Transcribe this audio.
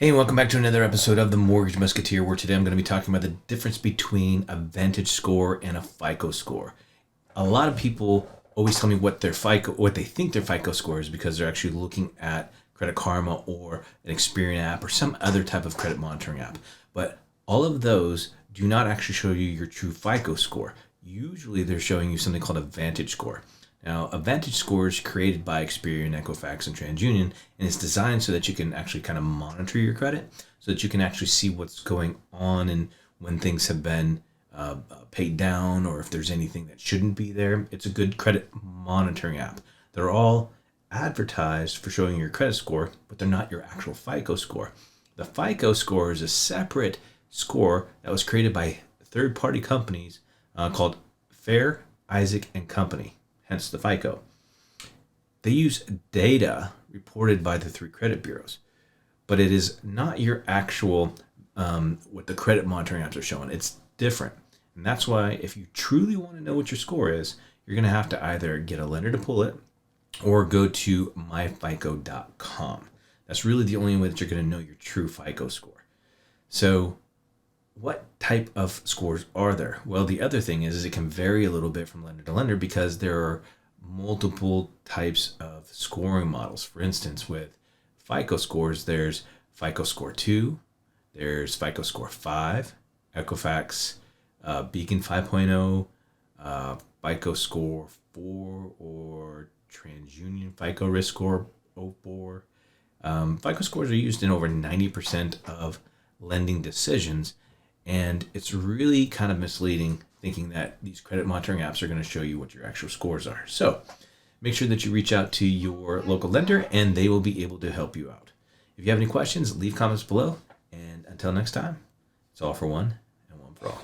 Hey, and welcome back to another episode of the Mortgage Musketeer, where today I'm going to be talking about the difference between a Vantage score and a FICO score. A lot of people always tell me what they think their FICO score is because they're actually looking at Credit Karma or an Experian app or some other type of credit monitoring app. But all of those do not actually show you your true FICO score. Usually they're showing you something called a Vantage score. Now, a Vantage score is created by Experian, Equifax, and TransUnion, and it's designed so that you can actually kind of monitor your credit, so that you can actually see what's going on and when things have been paid down, or if there's anything that shouldn't be there. It's a good credit monitoring app. They're all advertised for showing your credit score, but they're not your actual FICO score. The FICO score is a separate score that was created by third-party companies called Fair, Isaac, and Company. Hence the FICO. They use data reported by the three credit bureaus, but it is not your actual what the credit monitoring apps are showing. It's different. And that's why if you truly want to know what your score is, you're going to have to either get a lender to pull it or go to myfico.com. That's really the only way that you're going to know your true FICO score. So what type of scores are there? Well, the other thing is it can vary a little bit from lender to lender because there are multiple types of scoring models. For instance, with FICO scores, there's FICO Score 2, there's FICO Score 5, Equifax Beacon 5.0, FICO Score 4, or TransUnion FICO Risk Score 04. FICO scores are used in over 90% of lending decisions. And it's really kind of misleading thinking that these credit monitoring apps are going to show you what your actual scores are. So make sure that you reach out to your local lender and they will be able to help you out. If you have any questions, leave comments below. And until next time, it's all for one and one for all.